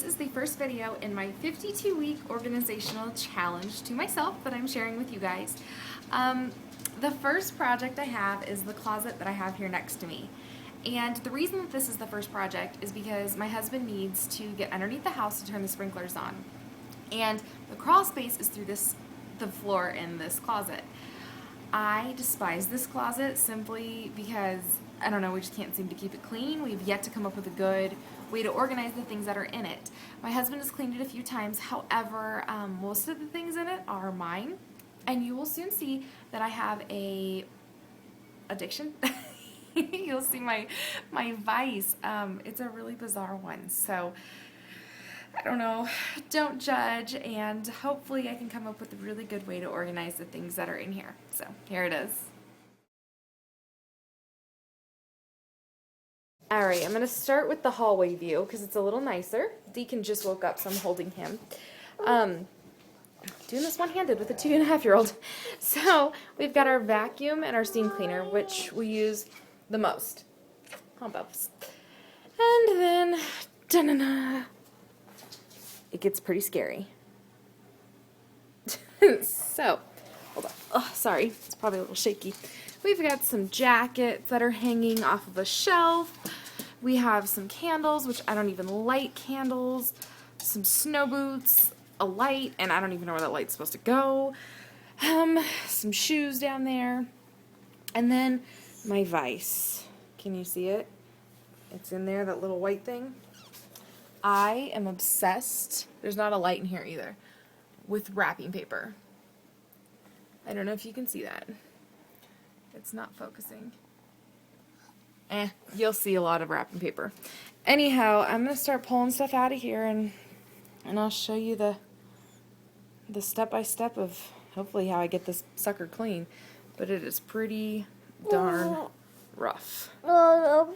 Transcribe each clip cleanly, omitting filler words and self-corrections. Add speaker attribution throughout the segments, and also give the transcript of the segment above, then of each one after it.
Speaker 1: this is the first video in my 52-week organizational challenge to myself that I'm sharing with you guys. The first project I have is the closet that I have here next to me. And the reason that this is the first project is because my husband needs to get underneath the house to turn the sprinklers on. And the crawl space is through the floor in this closet. I despise this closet simply because, I don't know, we just can't seem to keep it clean. We've yet to come up with a good way to organize the things that are in it. My husband has cleaned it a few times, however, most of the things in it are mine. And you will soon see that I have a addiction. You'll see my vice. It's a really bizarre one. So I don't know, don't judge, and hopefully I can come up with a really good way to organize the things that are in here. So here it is. Alright, I'm going to start with the hallway view because it's a little nicer. Deacon just woke up, so I'm holding him. Doing this one-handed with a 2.5-year-old. So we've got our vacuum and our steam cleaner, which we use the most. Hump ups. And then, da-na-na, it gets pretty scary. So, hold on. Oh, sorry, it's probably a little shaky. We've got some jackets that are hanging off of a shelf. We have some candles, which I don't even light candles. Some snow boots, a light, and I don't even know where that light's supposed to go. Some shoes down there. And then my vise. Can you see it? It's in there, that little white thing. I am obsessed, there's not a light in here either, with wrapping paper. I don't know if you can see that. It's not focusing. You'll see a lot of wrapping paper. Anyhow, I'm going to start pulling stuff out of here, and I'll show you the step-by-step of hopefully how I get this sucker clean. But it is pretty darn rough.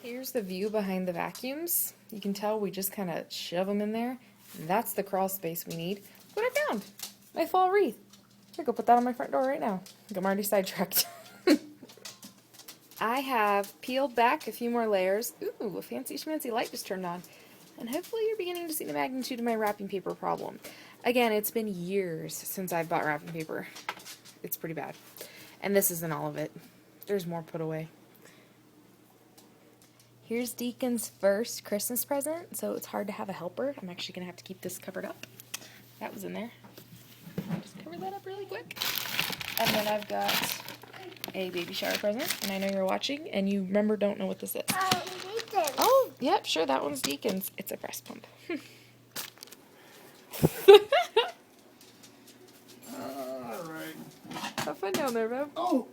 Speaker 1: Here's the view behind the vacuums. You can tell we just kind of shove them in there. And that's the crawl space we need. What I found! My fall wreath. I'm gonna go put that on my front door right now. I'm already sidetracked. I have peeled back a few more layers. Ooh, a fancy schmancy light just turned on. And hopefully you're beginning to see the magnitude of my wrapping paper problem. Again, it's been years since I've bought wrapping paper. It's pretty bad. And this isn't all of it. There's more put away. Here's Deacon's first Christmas present, so it's hard to have a helper. I'm actually going to have to keep this covered up. That was in there. I'll just cover that up really quick. And then I've got a baby shower present, and I know you're watching, and you don't know what this is. Oh, yep, sure, that one's Deacon's. It's a breast pump.
Speaker 2: Alright.
Speaker 1: Have fun down there, Bev.
Speaker 2: Oh!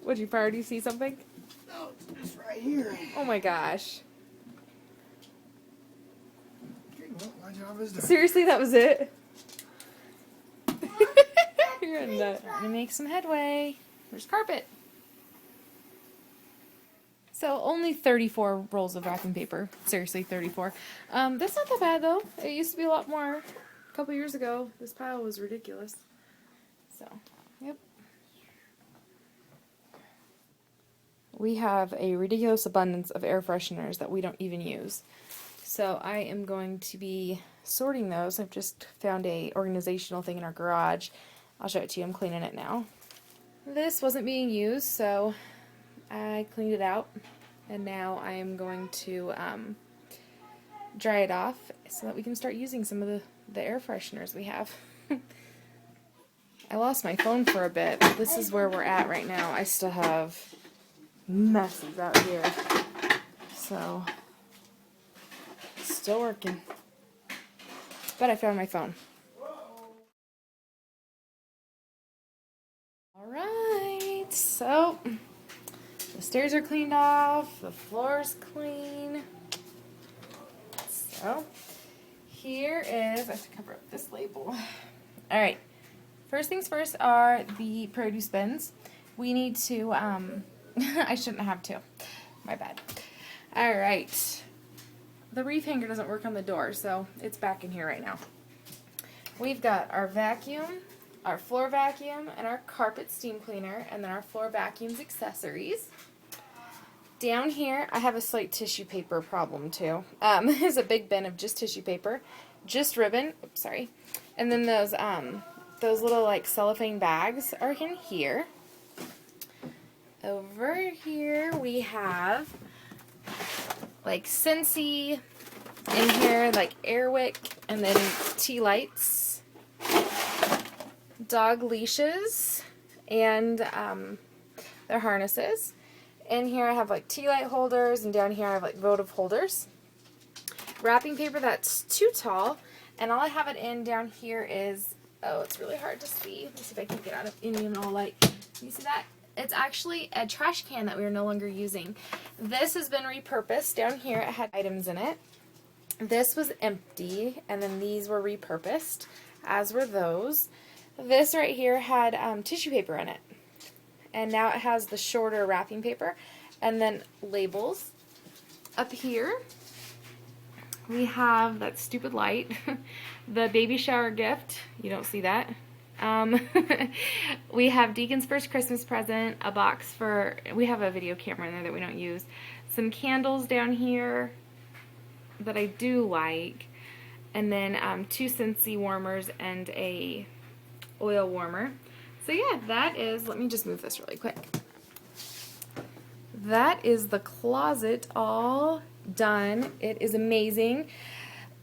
Speaker 1: Would you already see something?
Speaker 2: No, it's right here.
Speaker 1: Oh my gosh.
Speaker 2: Okay, well, my job is done.
Speaker 1: Seriously, that was it? You're a nut. Let me make some headway. There's carpet. So only 34 rolls of wrapping paper. Seriously, 34. That's not that bad though. It used to be a lot more. A couple years ago, this pile was ridiculous. So, yep. We have a ridiculous abundance of air fresheners that we don't even use. So I am going to be sorting those. I've just found a organizational thing in our garage. I'll show it to you. I'm cleaning it now. This wasn't being used, so I cleaned it out, and now I am going to dry it off so that we can start using some of the air fresheners we have. I lost my phone for a bit, but this is where we're at right now. I still have messes out here, so still working, but I found my phone. Alright, so the stairs are cleaned off, the floor's clean. So here is, I have to cover up this label. Alright, first things first are the produce bins. We need to, I shouldn't have to, my bad. Alright, the reef hanger doesn't work on the door, so it's back in here right now. We've got our vacuum, our floor vacuum, and our carpet steam cleaner, and then our floor vacuum's accessories. Down here, I have a slight tissue paper problem too. There's a big bin of just tissue paper, just ribbon. Oops, sorry. And then those little like cellophane bags are in here. Over here we have like Scentsy in here, like Airwick, and then tea lights, dog leashes, and their harnesses. In here I have like tea light holders, and down here I have like votive holders. Wrapping paper that's too tall, and all I have it in down here is, oh, it's really hard to see. Let me see if I can get out of any and all light. Can you see that? It's actually a trash can that we are no longer using. This has been repurposed. Down here it had items in it. This was empty, and then these were repurposed, as were those. This right here had tissue paper in it. And now it has the shorter wrapping paper, and then labels. Up here, we have that stupid light, the baby shower gift. You don't see that. We have Deacon's first Christmas present, a box for, we have a video camera in there that we don't use, some candles down here that I do like, and then 2 Scentsy warmers and a oil warmer. So yeah, that is, let me just move this really quick. That is the closet all done. It is amazing.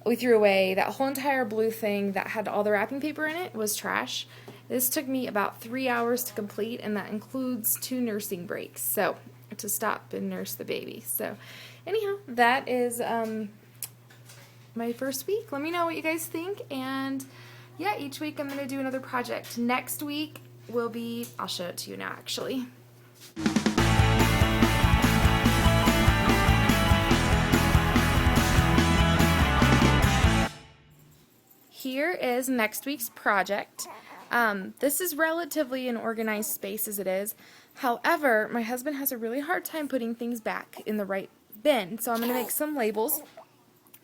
Speaker 1: We threw away that whole entire blue thing that had all the wrapping paper in it. Was trash. This took me about 3 hours to complete, and that includes 2 nursing breaks, so to stop and nurse the baby. So anyhow, that is my first week. Let me know what you guys think, and yeah, each week I'm going to do another project. Next week will be, I'll show it to you now actually. Here is next week's project. This is relatively an organized space as it is. However, my husband has a really hard time putting things back in the right bin, so I'm going to make some labels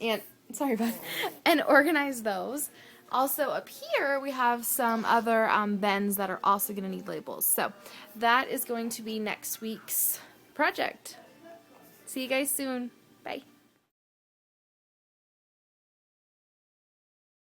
Speaker 1: and, sorry bud, and organize those. Also up here we have some other bins that are also going to need labels. So that is going to be next week's project. See you guys soon. Bye.